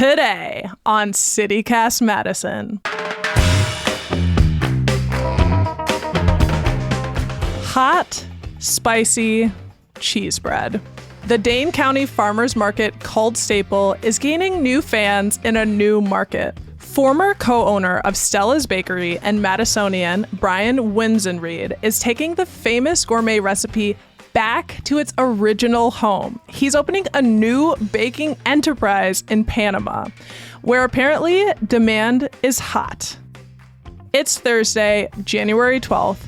Today on CityCast Madison. Hot, spicy cheese bread. The Dane County Farmers Market cult staple is gaining new fans in a new market. Former co-owner of Stella's Bakery and Madisonian, Brian Winzenreed, is taking the famous gourmet recipe back to its original home. He's opening a new baking enterprise in Panama, where apparently demand is hot. It's Thursday, January 12th.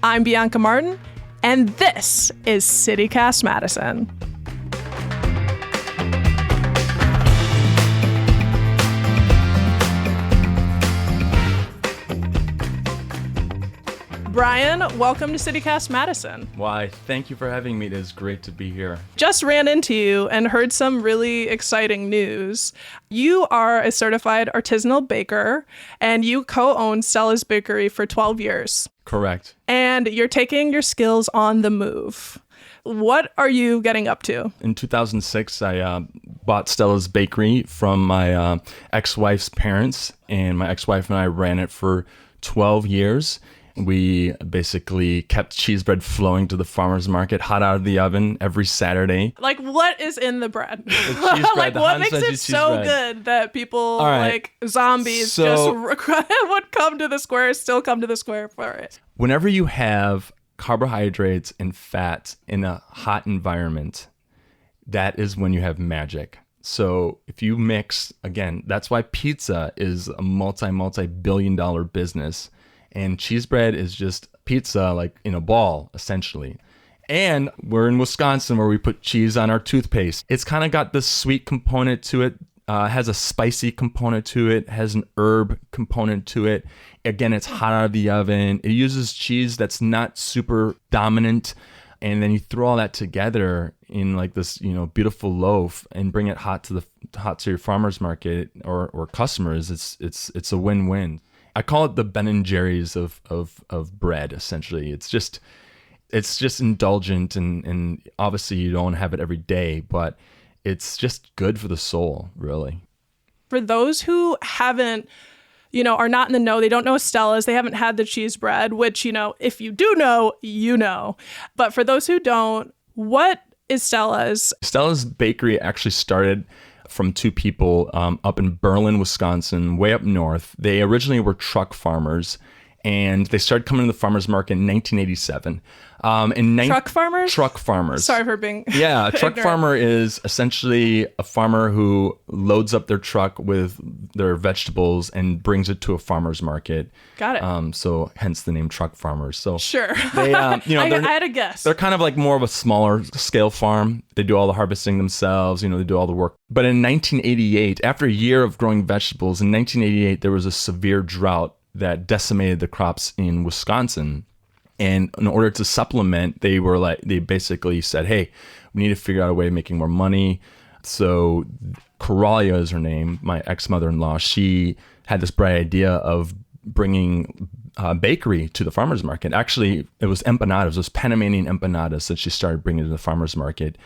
I'm Bianca Martin, and this is CityCast Madison. Brian, welcome to CityCast Madison. Why, thank you for having me. It is great to be here. Just ran into you and heard some really exciting news. You are a certified artisanal baker, and you co-own Stella's Bakery for 12 years. Correct. And you're taking your skills on the move. What are you getting up to? In 2006, I bought Stella's Bakery from my ex-wife's parents, and my ex-wife and I ran it for 12 years. We basically kept cheese bread flowing to the farmer's market, hot out of the oven every Saturday. Like, what is in the bread? The cheese bread, like, what makes it so good that people, like zombies, just would come to the square, still come to the square for it? Whenever you have carbohydrates and fat in a hot environment, that is when you have magic. So if you mix, again, that's why pizza is a multi-billion-dollar business. And cheese bread is just pizza, like in a ball, essentially. And we're in Wisconsin, where we put cheese on our toothpaste. It's kind of got this sweet component to it, has a spicy component to it, has an herb component to it. Again, it's hot out of the oven. It uses cheese that's not super dominant. And then you throw all that together in like this, beautiful loaf and bring it hot to your farmer's market or customers. It's a win-win. I call it the Ben and Jerry's of bread, essentially. It's just indulgent, and obviously you don't have it every day, but it's just good for the soul, really. For those who haven't, are not in the know, they don't know Stella's, they haven't had the cheese bread, which, if you do know, you know. But for those who don't, what is Stella's? Stella's Bakery actually started from two people up in Berlin, Wisconsin, way up north. They originally were truck farmers, and they started coming to the farmers market in 1987. Truck farmers? Truck farmers. Sorry for being Yeah, a truck farmer is essentially a farmer who loads up their truck with their vegetables and brings it to a farmer's market. Got it. So hence the name truck farmers. So sure. They, I had a guess. They're kind of like more of a smaller scale farm. They do all the harvesting themselves. They do all the work. But in 1988, after a year of growing vegetables, in 1988, there was a severe drought that decimated the crops in Wisconsin. And in order to supplement, they basically said, hey, we need to figure out a way of making more money. So Coralia is her name, my ex-mother-in-law. She had this bright idea of bringing bakery to the farmer's market. Actually, it was empanadas. It was Panamanian empanadas that she started bringing to the farmer's market.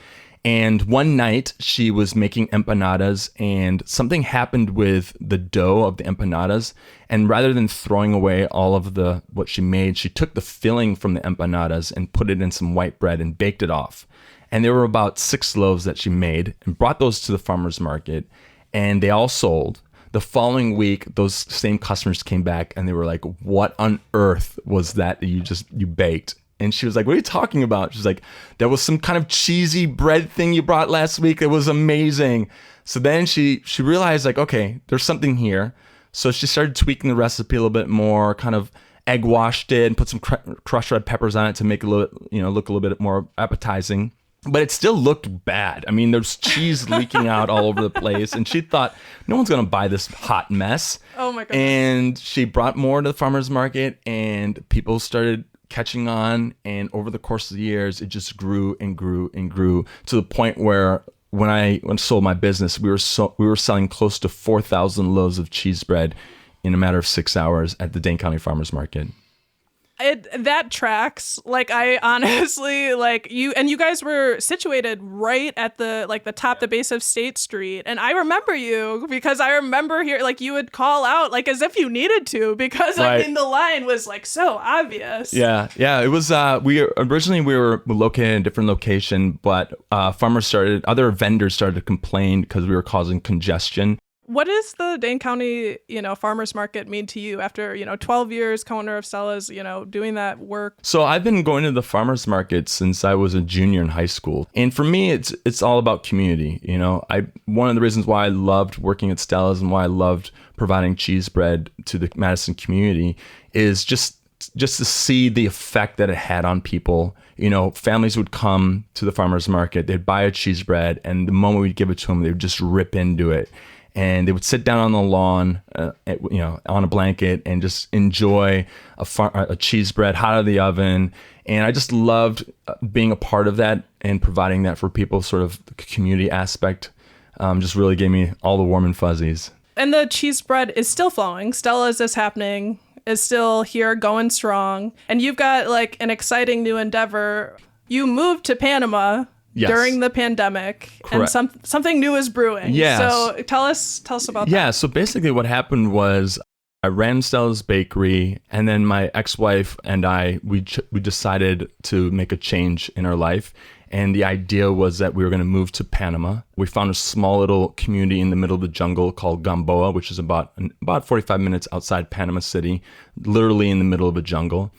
And one night she was making empanadas, and something happened with the dough of the empanadas. And rather than throwing away all of what she made, she took the filling from the empanadas and put it in some white bread and baked it off. And there were about 6 loaves that she made and brought those to the farmer's market, and they all sold. The following week, those same customers came back and they were like, what on earth was that you baked? And she was like, what are you talking about? She's like, there was some kind of cheesy bread thing you brought last week. It was amazing. So then she realized, like, okay, there's something here. So she started tweaking the recipe a little bit more, kind of egg washed it and put some crushed red peppers on it to make it look a little bit more appetizing. But it still looked bad. I mean, there's cheese leaking out all over the place. And she thought, no one's going to buy this hot mess. Oh, my God. And she brought more to the farmer's market, and people started catching on. And over the course of the years, it just grew and grew and grew to the point where when I sold my business, we were selling close to 4,000 loaves of cheese bread in a matter of 6 hours at the Dane County Farmers Market. That tracks. Like, I honestly, like, you guys were situated right at the top, the base of State Street. And I remember you because I remember here, like, you would call out like as if you needed to, because Right. I mean the line was like so obvious. Yeah. It was, we were located in a different location, but other vendors started to complain because we were causing congestion. What does the Dane County, farmers market mean to you after, 12 years co-owner of Stella's, doing that work? So I've been going to the farmers market since I was a junior in high school. And for me, it's all about community. One of the reasons why I loved working at Stella's and why I loved providing cheese bread to the Madison community is just to see the effect that it had on people. Families would come to the farmers market, they'd buy a cheese bread, and the moment we'd give it to them, they would just rip into it. And they would sit down on the lawn, on a blanket, and just enjoy a cheese bread hot out of the oven. And I just loved being a part of that and providing that for people. Sort of the community aspect just really gave me all the warm and fuzzies. And the cheese bread is still flowing. Stella's is happening, is still here, going strong. And you've got like an exciting new endeavor. You moved to Panama. Yes. During the pandemic. Correct. And something new is brewing. Yes. So tell us about that. Yeah, so basically what happened was I ran Stella's Bakery, and then my ex-wife and I, we decided to make a change in our life. And the idea was that we were going to move to Panama. We found a small little community in the middle of the jungle called Gamboa, which is about 45 minutes outside Panama City, literally in the middle of a jungle.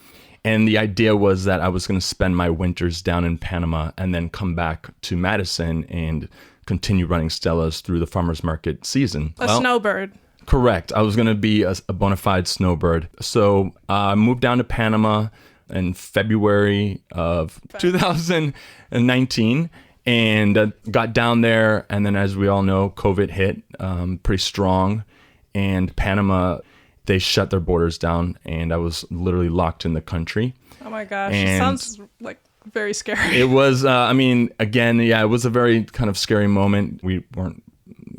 And the idea was that I was going to spend my winters down in Panama and then come back to Madison and continue running Stella's through the farmers market season. Snowbird. Correct. I was going to be a bona fide snowbird. So I moved down to Panama in February of 2019 and got down there. And then, as we all know, COVID hit pretty strong. And Panama, they shut their borders down, and I was literally locked in the country. Oh my gosh, it sounds like very scary. It was, it was a very kind of scary moment. We weren't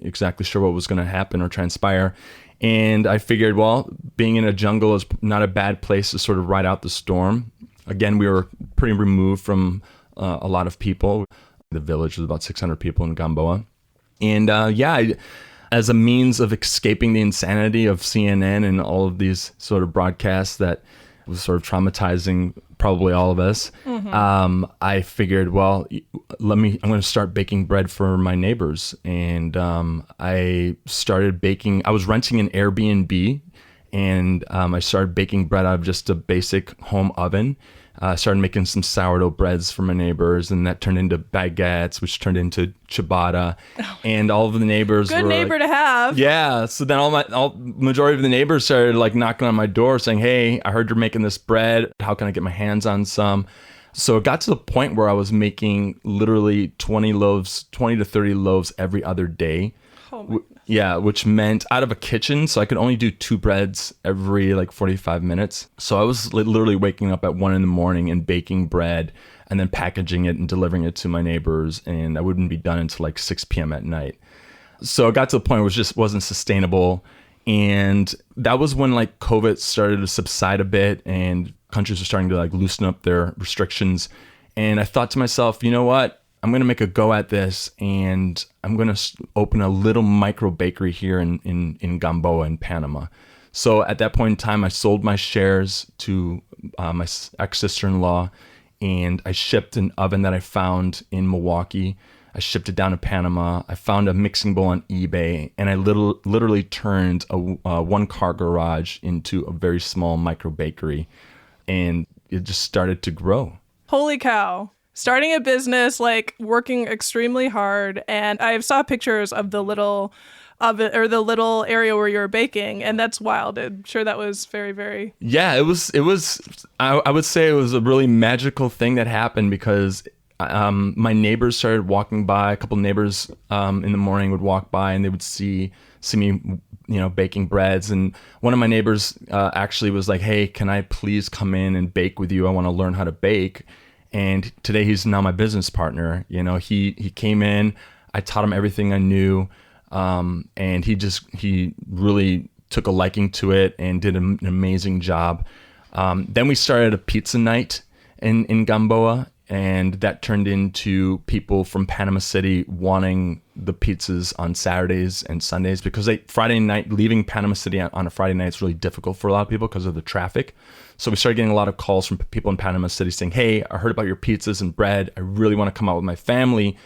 exactly sure what was going to happen or transpire. And I figured, well, being in a jungle is not a bad place to sort of ride out the storm. Again, we were pretty removed from a lot of people. The village was about 600 people in Gamboa. And as a means of escaping the insanity of CNN and all of these sort of broadcasts that was sort of traumatizing probably all of us, I figured, well, I'm going to start baking bread for my neighbors. And I started baking. I was renting an Airbnb, and I started baking bread out of just a basic home oven. I started making some sourdough breads for my neighbors, and that turned into baguettes, which turned into ciabatta. And all of the neighbors Good were neighbor to have. Yeah. So then majority of the neighbors started like knocking on my door saying, "Hey, I heard you're making this bread. How can I get my hands on some?" So it got to the point where I was making literally 20 to 30 loaves every other day. Oh my Yeah, which meant out of a kitchen, so I could only do 2 breads every 45 minutes. So I was literally waking up at 1 a.m. and baking bread and then packaging it and delivering it to my neighbors, and I wouldn't be done until 6 p.m. at night. So it got to the point where it just wasn't sustainable, and that was when COVID started to subside a bit and countries were starting to loosen up their restrictions. And I thought to myself, you know what? I'm going to make a go at this, and I'm going to open a little micro bakery here in Gamboa in Panama. So at that point in time, I sold my shares to my ex-sister-in-law, and I shipped an oven that I found in Milwaukee. I shipped it down to Panama. I found a mixing bowl on eBay, and I literally turned a one-car garage into a very small micro bakery, and it just started to grow. Holy cow. Starting a business, working extremely hard. And I saw pictures of the little oven or the little area where you were baking, and that's wild. I'm sure that was very, very... Yeah, it was. I would say it was a really magical thing that happened because my neighbors started walking by. A couple neighbors in the morning would walk by, and they would see me, baking breads. And one of my neighbors actually was like, "Hey, can I please come in and bake with you? I want to learn how to bake." And today he's now my business partner. He came in, I taught him everything I knew. And he really took a liking to it and did an amazing job. Then we started a pizza night in Gamboa, and that turned into people from Panama City wanting the pizzas on Saturdays and Sundays, because Friday night, leaving Panama City on a Friday night is really difficult for a lot of people because of the traffic. So we started getting a lot of calls from people in Panama City saying, hey, I heard about your pizzas and bread. I really want to come out with my family.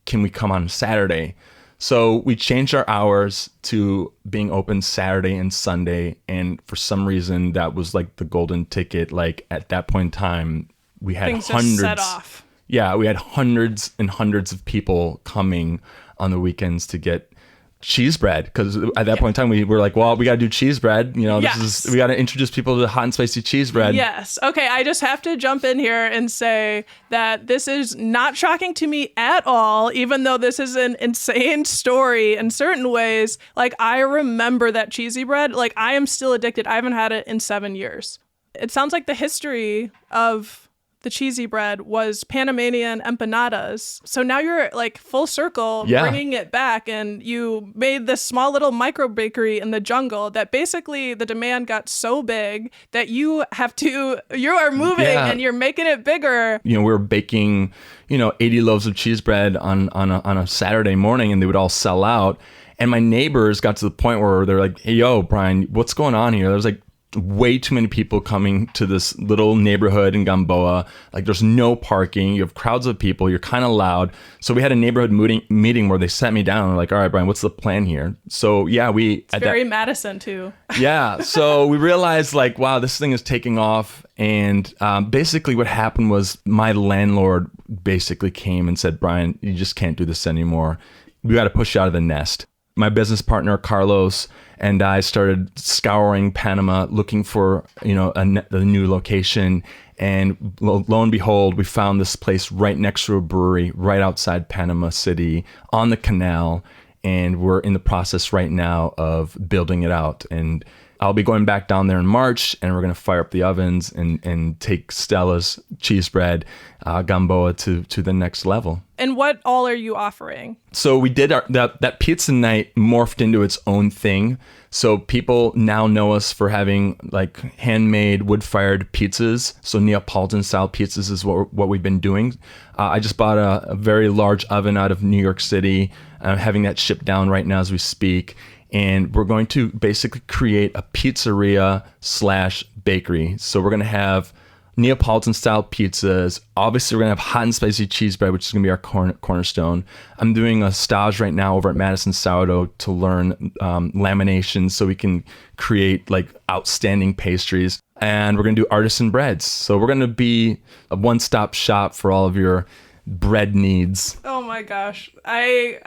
Can we come on Saturday? So we changed our hours to being open Saturday and Sunday. And for some reason, that was like the golden ticket. Like at that point in time, we had Things hundreds. just set off. Yeah, we had hundreds and hundreds of people coming on the weekends to get cheese bread, because at that point in time we were like, well, we got to do cheese bread. You know, we got to introduce people to hot and spicy cheese bread. Yes. Okay, I just have to jump in here and say that this is not shocking to me at all, even though this is an insane story in certain ways. Like, I remember that cheesy bread. Like, I am still addicted. I haven't had it in 7 years. It sounds like the history of the cheesy bread was Panamanian empanadas. So now you're like full circle, bringing it back, and you made this small little micro bakery in the jungle that basically the demand got so big that you are moving and you're making it bigger. You know, we were baking, 80 loaves of cheese bread on a Saturday morning, and they would all sell out. And my neighbors got to the point where they're like, hey, yo, Brian, what's going on here? There was like way too many people coming to this little neighborhood in Gamboa. Like, there's no parking. You have crowds of people. You're kind of loud. So we had a neighborhood meeting where they sat me down and were like, all right, Brian, what's the plan here? So yeah, it's very Madison too. Yeah. So we realized like, wow, this thing is taking off. And basically what happened was my landlord basically came and said, Brian, you just can't do this anymore. We got to push you out of the nest. My business partner, Carlos, and I started scouring Panama looking for, a new location. And lo and behold, we found this place right next to a brewery right outside Panama City on the canal. And we're in the process right now of building it out. And I'll be going back down there in March, and we're going to fire up the ovens and take Stella's cheese bread, Gamboa, to the next level. And what all are you offering? So we did that pizza night morphed into its own thing. So people now know us for having like handmade wood-fired pizzas. So Neapolitan style pizzas is what we've been doing. I just bought a very large oven out of New York City. I'm having that shipped down right now as we speak. And we're going to basically create a pizzeria/bakery. So we're going to have Neapolitan style pizzas. Obviously, we're going to have hot and spicy cheese bread, which is going to be our cornerstone. I'm doing a stage right now over at Madison Sourdough to learn lamination so we can create like outstanding pastries. And we're going to do artisan breads. So we're going to be a one-stop shop for all of your bread needs. Oh my gosh. I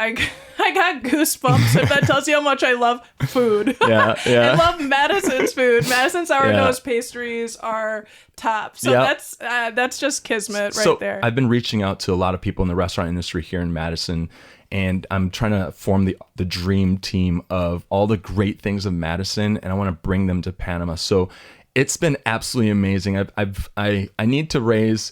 got goosebumps if that tells you how much I love food. Yeah. I love Madison's food. Madison Sourdough's pastries are top. So that's just kismet right there. I've been reaching out to a lot of people in the restaurant industry here in Madison, and I'm trying to form the dream team of all the great things of Madison, and I want to bring them to Panama. So it's been absolutely amazing. I need to raise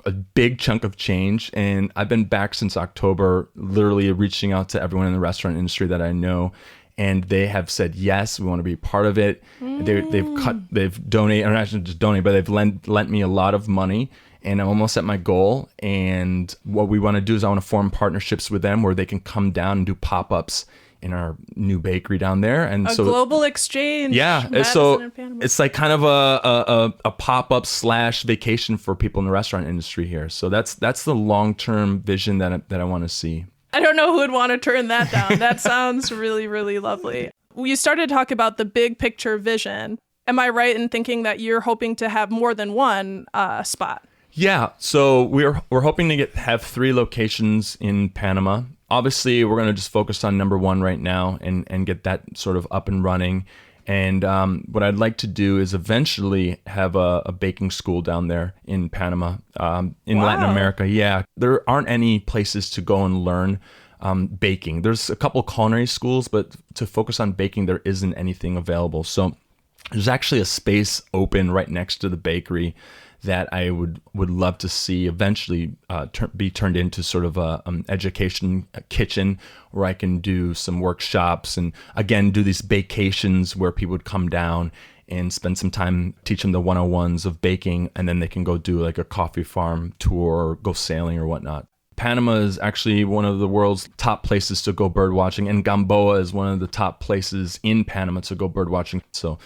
a big chunk of change, and I've been back since October, literally reaching out to everyone in the restaurant industry that I know, and they have said yes, we want to be part of it. They've donated, or not just donate, but they've lent me a lot of money, and I'm almost at my goal. And what we want to do is I want to form partnerships with them where they can come down and do pop-ups in our new bakery down there. And so global exchange. Yeah. Madison so and it's like kind of a pop-up / vacation for people in the restaurant industry here. So that's the long-term vision that I want to see. I don't know who would want to turn that down. That sounds really, really lovely. You started to talk about the big picture vision. Am I right in thinking that you're hoping to have more than one spot? Yeah. So we're hoping to have 3 locations in Panama. Obviously, we're going to just focus on number 1 right now and get that sort of up and running. And what I'd like to do is eventually have a baking school down there in Panama, in Latin America. Yeah, there aren't any places to go and learn baking. There's a couple culinary schools, but to focus on baking, there isn't anything available. So there's actually a space open right next to the bakery that I would love to see eventually be turned into sort of a education kitchen where I can do some workshops and again do these vacations where people would come down and spend some time, teach them the 101s of baking, and then they can go do like a coffee farm tour or go sailing or whatnot. Panama is actually one of the world's top places to go bird watching, and Gamboa is one of the top places in Panama to go bird watching. So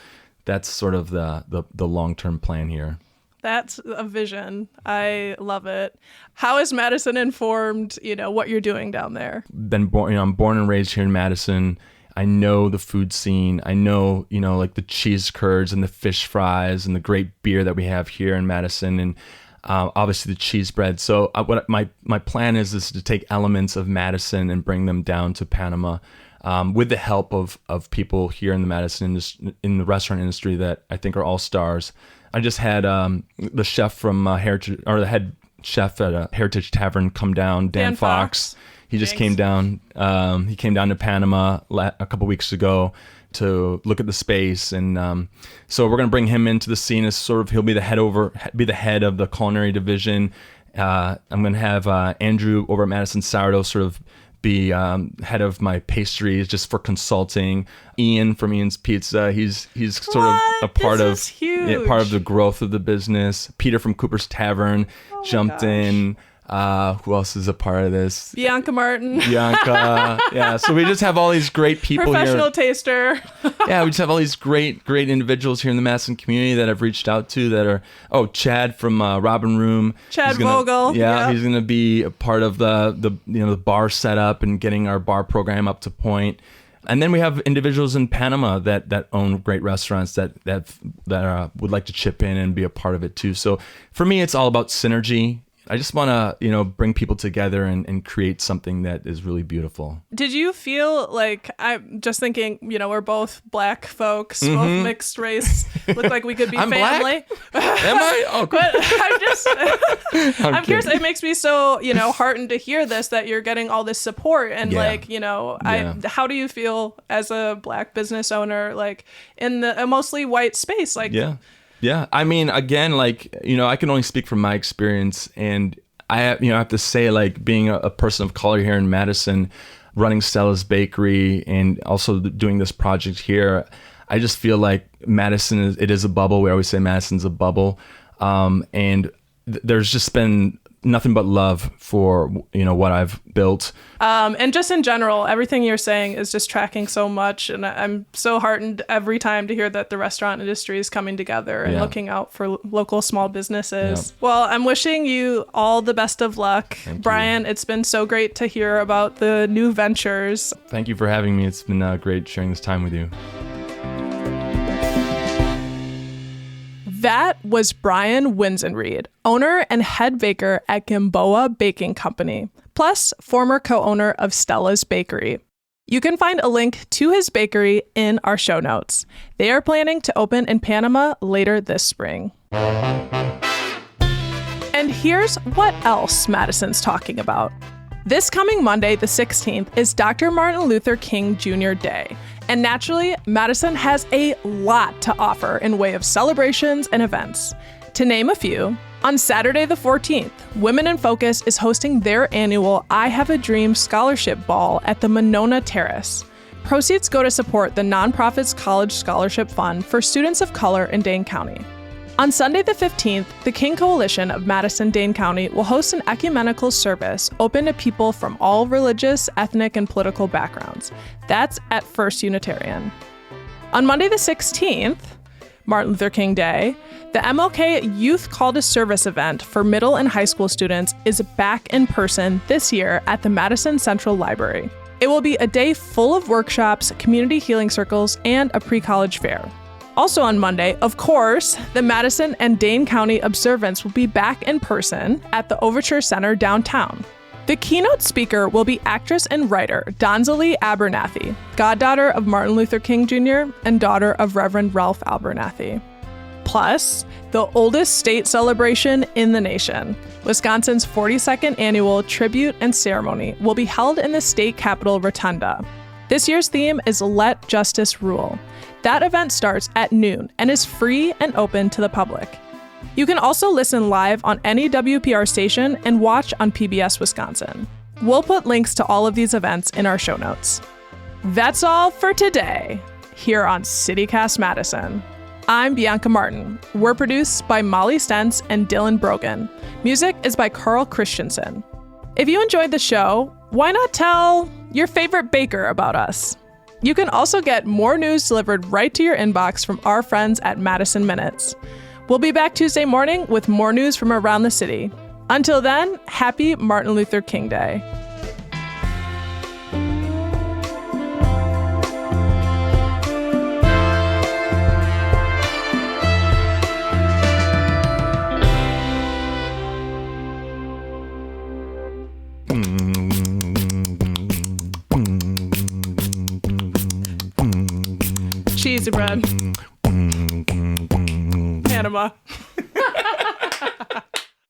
that's sort of the long-term plan here. That's a vision. I love it. How is Madison informed, what you're doing down there? I'm born and raised here in Madison. I know the food scene. I know, like the cheese curds and the fish fries and the great beer that we have here in Madison, and obviously the cheese bread. So what my plan is to take elements of Madison and bring them down to Panama, with the help of people here in the Madison in the restaurant industry that I think are all stars. I just had the chef from Heritage, or the head chef at a Heritage Tavern, come down, Dan Fox. He just came down. He came down to Panama a couple weeks ago to look at the space, and so we're going to bring him into the scene as sort of, he'll be the head of the culinary division. I'm going to have Andrew over at Madison Sourdough sort of be head of my pastries, just for consulting. Ian from Ian's Pizza, he's sort of a part of the growth of the business. Peter from Cooper's Tavern jumped in. Who else is a part of this? Bianca Martin. Yeah. So we just have all these great people Professional here. taster. Yeah, we just have all these great individuals here in the Madison community that I've reached out to that are, Chad from Robin Room. Chad Vogel. Yeah, he's going to be a part of the bar setup and getting our bar program up to point. And then we have individuals in Panama that own great restaurants that would like to chip in and be a part of it too. So for me, it's all about synergy. I just want to, bring people together and create something that is really beautiful. Did you feel like, I'm just thinking, we're both black folks, both mixed race, look like we could be I'm family. Black? Am I? Oh, good. But I'm curious. It makes me so, heartened to hear this, that you're getting all this support. And how do you feel as a black business owner, like in a mostly white space? Yeah. I mean, again, I can only speak from my experience, and I have to say, being a person of color here in Madison, running Stella's Bakery and also doing this project here, I just feel like Madison is a bubble. We always say Madison's a bubble. And there's just been nothing but love for, what I've built. And just in general, everything you're saying is just tracking so much. And I'm so heartened every time to hear that the restaurant industry is coming together and looking out for local small businesses. Yeah. Well, I'm wishing you all the best of luck. Thank Brian, you. It's been so great to hear about the new ventures. Thank you for having me. It's been great sharing this time with you. That was Brian Winzenreed, owner and head baker at Gamboa Baking Company, plus former co-owner of Stella's Bakery. You can find a link to his bakery in our show notes. They are planning to open in Panama later this spring. And here's what else Madison's talking about. This coming Monday, the 16th, is Dr. Martin Luther King Jr. Day. And naturally, Madison has a lot to offer in way of celebrations and events. To name a few, on Saturday the 14th, Women in Focus is hosting their annual I Have a Dream Scholarship Ball at the Monona Terrace. Proceeds go to support the nonprofit's College Scholarship Fund for students of color in Dane County. On Sunday the 15th, the King Coalition of Madison-Dane County will host an ecumenical service open to people from all religious, ethnic, and political backgrounds. That's at First Unitarian. On Monday the 16th, Martin Luther King Day, the MLK Youth Call to Service event for middle and high school students is back in person this year at the Madison Central Library. It will be a day full of workshops, community healing circles, and a pre-college fair. Also on Monday, of course, the Madison and Dane County observance will be back in person at the Overture Center downtown. The keynote speaker will be actress and writer Donzalee Abernathy, goddaughter of Martin Luther King Jr. and daughter of Reverend Ralph Abernathy. Plus, the oldest state celebration in the nation, Wisconsin's 42nd annual tribute and ceremony, will be held in the state capitol rotunda. This year's theme is Let Justice Rule. That event starts at noon and is free and open to the public. You can also listen live on any WPR station and watch on PBS Wisconsin. We'll put links to all of these events in our show notes. That's all for today here on CityCast Madison. I'm Bianca Martin. We're produced by Molly Stentz and Dylan Brogan. Music is by Carl Christensen. If you enjoyed the show, why not tell your favorite baker about us? You can also get more news delivered right to your inbox from our friends at Madison Minutes. We'll be back Tuesday morning with more news from around the city. Until then, happy Martin Luther King Day. Cheesy bread. Panama.